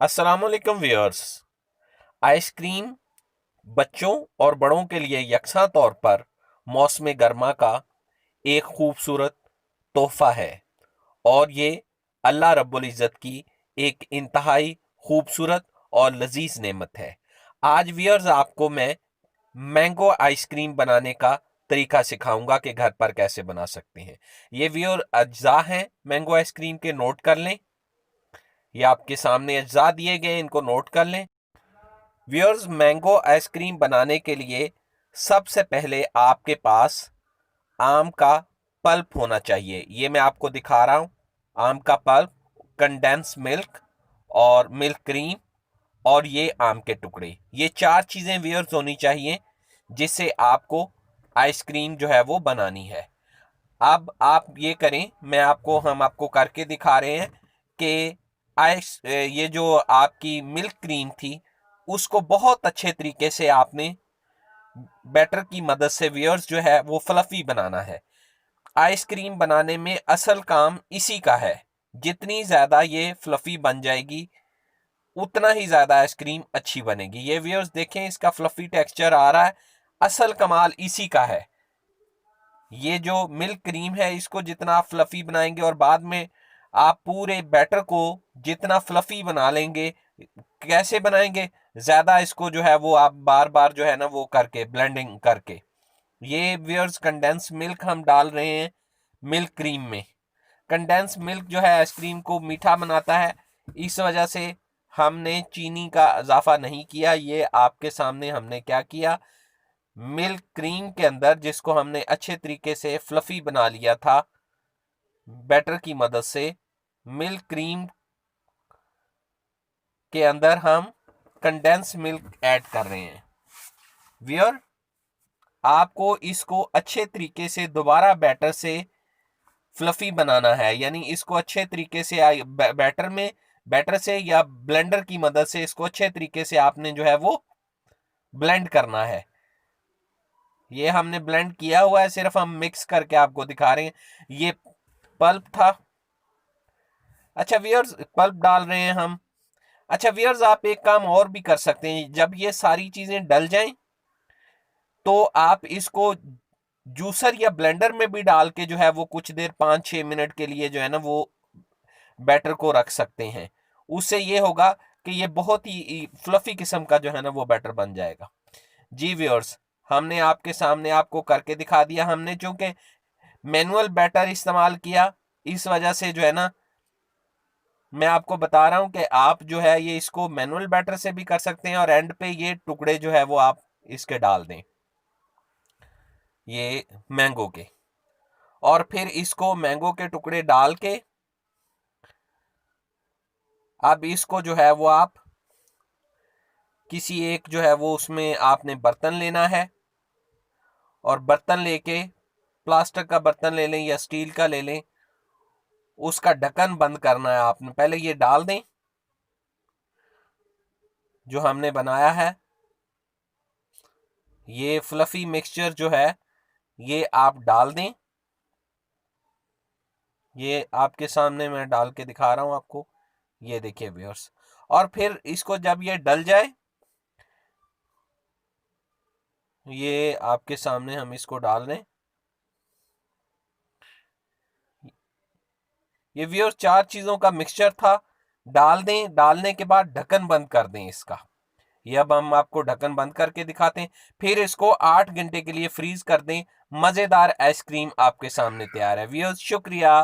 अस्सलाम वालेकुम viewers. Ice cream बच्चों और बड़ों के लिए यकसा तौर पर मौसम गर्मा का एक खूबसूरत तोहफा है और ये अल्लाह रब्बुल इज़्ज़त की एक इंतहाई खूबसूरत और लजीज नेमत है। आज व्यूअर्स आपको मैं मैंगो आइसक्रीम बनाने का तरीका सिखाऊंगा कि घर पर कैसे बना सकते हैं। ये व्यूअर अज्जा हैं मैंगो आइसक्रीम के, नोट कर लें। ये आपके सामने अज्जा दिए गए, इनको नोट कर लें। व्यूअर्स, मैंगो आइसक्रीम बनाने के लिए सबसे पहले आपके पास आम का पल्प होना चाहिए। ये मैं आपको दिखा रहा हूँ। आम का पल्प, कंडेंस मिल्क और मिल्क क्रीम और ये आम के टुकड़े, ये चार चीज़ें व्यूअर्स होनी चाहिए जिससे आपको आइसक्रीम जो है वो बनानी है। अब आप ये करें, हम आपको करके दिखा रहे हैं कि ये जो आपकी मिल्क क्रीम थी उसको बहुत अच्छे तरीके से आपने बैटर की मदद से व्यूअर्स जो है वो फ्लफी बनाना है। आइसक्रीम बनाने में असल काम इसी का है। जितनी ज्यादा ये फ्लफी बन जाएगी उतना ही ज्यादा आइसक्रीम अच्छी बनेगी। ये व्यूअर्स देखें, इसका फ्लफी टेक्सचर आ रहा है। असल कमाल इसी का है। ये जो मिल्क क्रीम है इसको जितना आप फ्लफी बनाएंगे और बाद में आप पूरे बैटर को जितना फ्लफी बना लेंगे, कैसे बनाएंगे, ज्यादा इसको जो है वो आप बार बार जो है ना वो करके ब्लेंडिंग करके, ये व्यूअर्स कंडेंस मिल्क हम डाल रहे हैं मिल्क क्रीम में। कंडेंस मिल्क जो है आइसक्रीम को मीठा बनाता है, इस वजह से हमने चीनी का इजाफा नहीं किया। ये आपके सामने हमने क्या किया, मिल्क क्रीम के अंदर जिसको हमने अच्छे तरीके से फ्लफी बना लिया था बैटर की मदद से, मिल्क क्रीम के अंदर हम कंडेंस मिल्क ऐड कर रहे हैं। व्यूअर, आपको इसको अच्छे तरीके से दोबारा बैटर से फ्लफी बनाना है, यानी इसको अच्छे तरीके से बैटर से या ब्लेंडर की मदद से इसको अच्छे तरीके से आपने जो है वो ब्लेंड करना है। ये हमने ब्लेंड किया हुआ है, सिर्फ हम मिक्स करके आपको दिखा रहे हैं। ये पल्प था। अच्छा व्यूअर्स, पल्प डाल रहे हैं हम। अच्छा व्यूअर्स, आप एक काम और भी कर सकते हैं। जब ये सारी चीजें डल जाएं तो आप इसको जूसर या ब्लेंडर में भी डाल के जो है वो कुछ देर 5-6 मिनट के लिए जो है ना वो बैटर को रख सकते हैं। उससे ये होगा कि ये बहुत ही फ्लफी किस्म का जो है ना वो बैटर बन जाएगा। जी व्यूअर्स, हमने आपके सामने आपको करके दिखा दिया। हमने चूंकि मैनुअल बैटर इस्तेमाल किया, इस वजह से जो है ना मैं आपको बता रहा हूं कि आप जो है ये इसको मैनुअल बैटर से भी कर सकते हैं और एंड पे ये टुकड़े जो है वो आप इसके डाल दें, ये मैंगो के। और फिर इसको मैंगो के टुकड़े डाल के अब इसको जो है वो आप किसी एक जो है वो उसमें आपने बर्तन लेना है और बर्तन लेके, प्लास्टिक का बर्तन ले लें या स्टील का ले लें, उसका ढक्कन बंद करना है आपने। पहले ये डाल दें जो हमने बनाया है, ये फ्लफी मिक्सचर जो है ये आप डाल दें। ये आपके सामने मैं डाल के दिखा रहा हूं आपको, ये देखिए व्यूअर्स। और फिर इसको जब ये डल जाए, ये आपके सामने हम इसको डाल दें। ये व्यूअर्स चार चीजों का मिक्सचर था, डाल दें। डालने के बाद ढक्कन बंद कर दें इसका। ये अब हम आपको ढक्कन बंद करके दिखाते हैं। फिर इसको 8 घंटे के लिए फ्रीज कर दें। मजेदार आइसक्रीम आपके सामने तैयार है व्यूअर्स। शुक्रिया।